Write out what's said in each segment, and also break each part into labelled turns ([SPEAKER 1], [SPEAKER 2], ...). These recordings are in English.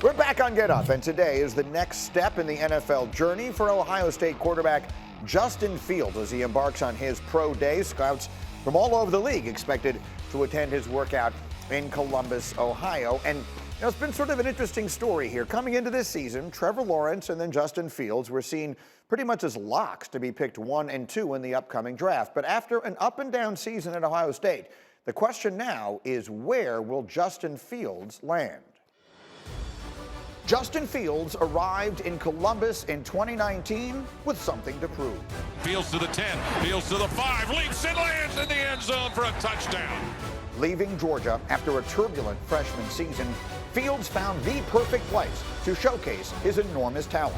[SPEAKER 1] We're back on Get Up, and today is the next step in the NFL journey for Ohio State quarterback Justin Fields as he embarks on his pro day. Scouts from all over the league expected to attend his workout in Columbus, Ohio. And it's been sort of an interesting story here. Coming into this season, Trevor Lawrence and then Justin Fields were seen pretty much as locks to be picked 1 and 2 in the upcoming draft. But after an up and down season at Ohio State, the question now is, where will Justin Fields land? Justin Fields arrived in Columbus in 2019 with something to prove.
[SPEAKER 2] Fields to the 10, Fields to the 5, leaps and lands in the end zone for a touchdown.
[SPEAKER 1] Leaving Georgia after a turbulent freshman season, Fields found the perfect place to showcase his enormous talent.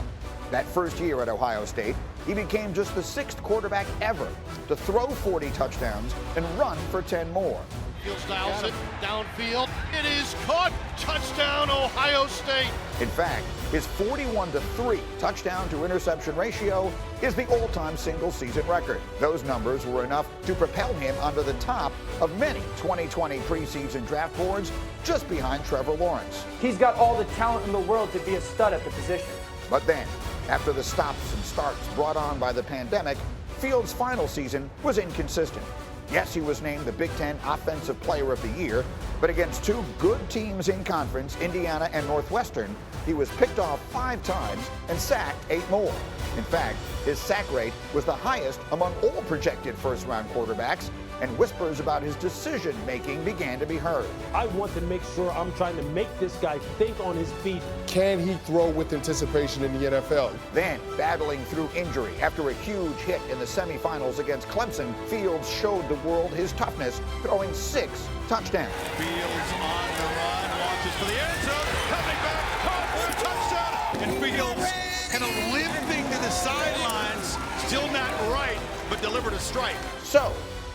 [SPEAKER 1] That first year at Ohio State, he became just the 6th quarterback ever to throw 40 touchdowns and run for 10 more.
[SPEAKER 3] Fields dials it downfield. It is caught. Touchdown, Ohio State.
[SPEAKER 1] In fact, his 41-3 touchdown to interception ratio is the all-time single-season record. Those numbers were enough to propel him onto the top of many 2020 preseason draft boards, just behind Trevor Lawrence.
[SPEAKER 4] He's got all the talent in the world to be a stud at the position.
[SPEAKER 1] But then, after the stops and starts brought on by the pandemic, Fields' final season was inconsistent. Yes, he was named the Big Ten Offensive Player of the Year, but against 2 good teams in conference, Indiana and Northwestern, he was picked off 5 times and sacked 8 more. In fact, his sack rate was the highest among all projected first-round quarterbacks, and whispers about his decision-making began to be heard.
[SPEAKER 5] I want to make sure I'm trying to make this guy think on his feet.
[SPEAKER 6] Can he throw with anticipation in the NFL?
[SPEAKER 1] Then, battling through injury after a huge hit in the semifinals against Clemson, Fields showed the world his toughness, throwing 6 touchdowns.
[SPEAKER 2] Fields on the run, launches for the end zone, coming back, caught for a touchdown. And Fields kind of limping to the sidelines, still not right, but delivered a strike.
[SPEAKER 1] So,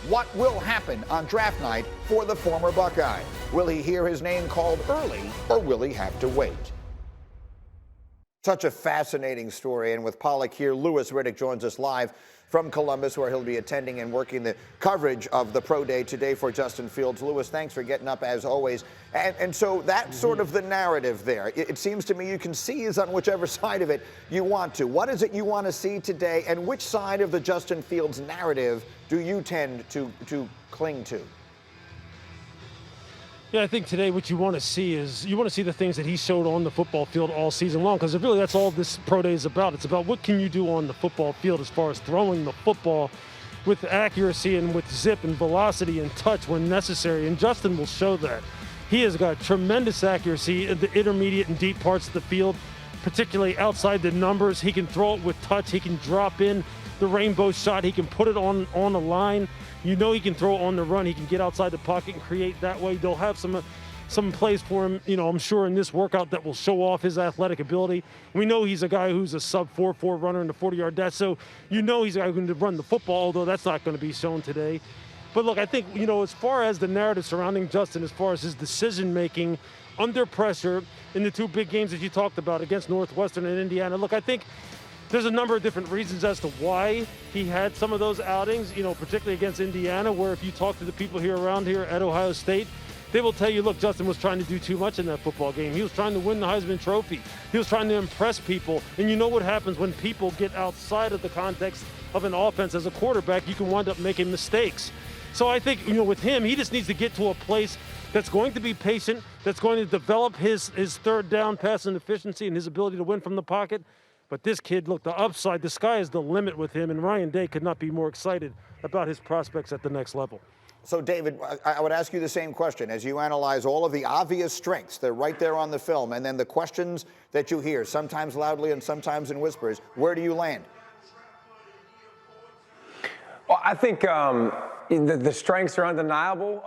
[SPEAKER 1] what will happen on draft night for the former Buckeye? Will he hear his name called early, or will he have to wait? Such a fascinating story, and with Pollack here, Riddick joins us live from Columbus, where he'll be attending and working the coverage of the pro day today for Justin Fields. Lewis, thanks for getting up as always. And so that's sort of the narrative there. It seems to me you can seize on whichever side of it you want to. What is it you want to see today, and which side of the Justin Fields narrative do you tend to cling to?
[SPEAKER 5] Yeah, I think today what you want to see is the things that he showed on the football field all season long, because really that's all this pro day is about. It's about what can you do on the football field as far as throwing the football with accuracy and with zip and velocity and touch when necessary, and Justin will show that. He has got tremendous accuracy in the intermediate and deep parts of the field, particularly outside the numbers. He can throw it with touch. He can drop in the rainbow shot. He can put it on a line. You know he can throw on the run. He can get outside the pocket and create that way. They'll have some plays for him, I'm sure, in this workout that will show off his athletic ability. We know he's a guy who's a sub-4.4 runner in the 40-yard dash, so he's a guy who's going to run the football, although that's not going to be shown today. But look, I think, as far as the narrative surrounding Justin, as far as his decision-making under pressure in the 2 big games that you talked about against Northwestern and Indiana, look, I think there's a number of different reasons as to why he had some of those outings, particularly against Indiana, where if you talk to the people around here at Ohio State, they will tell you, look, Justin was trying to do too much in that football game. He was trying to win the Heisman Trophy. He was trying to impress people. And you know what happens when people get outside of the context of an offense as a quarterback, you can wind up making mistakes. So I think, with him, he just needs to get to a place that's going to be patient, that's going to develop his third down passing efficiency and his ability to win from the pocket. But this kid, look, the upside, the sky is the limit with him, and Ryan Day could not be more excited about his prospects at the next level.
[SPEAKER 1] So, David, I would ask you the same question. As you analyze all of the obvious strengths, they're right there on the film, and then the questions that you hear, sometimes loudly and sometimes in whispers, where do you land?
[SPEAKER 7] Well, I think the strengths are undeniable.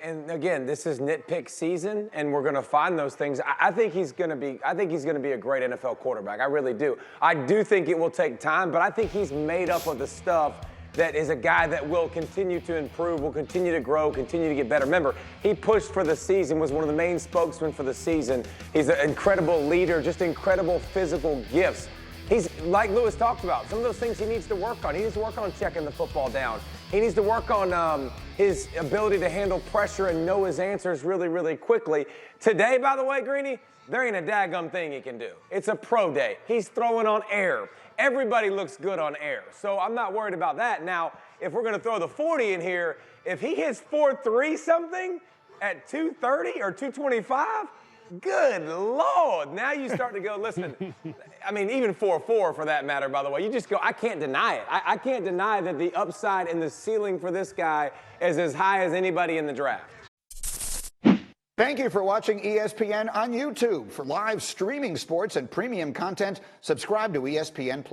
[SPEAKER 7] And again, this is nitpick season, and we're going to find those things. I think he's going to be a great NFL quarterback. I really do. I do think it will take time, but I think he's made up of the stuff that is a guy that will continue to improve, will continue to grow, continue to get better. Remember, he pushed for the season, was one of the main spokesmen for the season. He's an incredible leader, just incredible physical gifts. He's, like Lewis talked about, some of those things he needs to work on. He needs to work on checking the football down. He needs to work on his ability to handle pressure and know his answers really, really quickly. Today, by the way, Greeny, there ain't a daggum thing he can do. It's a pro day. He's throwing on air. Everybody looks good on air, so I'm not worried about that. Now, if we're going to throw the 40 in here, if he hits 4.3 something at 2:30 or 2:25, good Lord. Now you start to go, listen, I mean, even 4.4 for that matter, by the way. You just go, I can't deny it. I can't deny that the upside and the ceiling for this guy is as high as anybody in the draft.
[SPEAKER 1] Thank you for watching ESPN on YouTube. For live streaming sports and premium content, subscribe to ESPN+.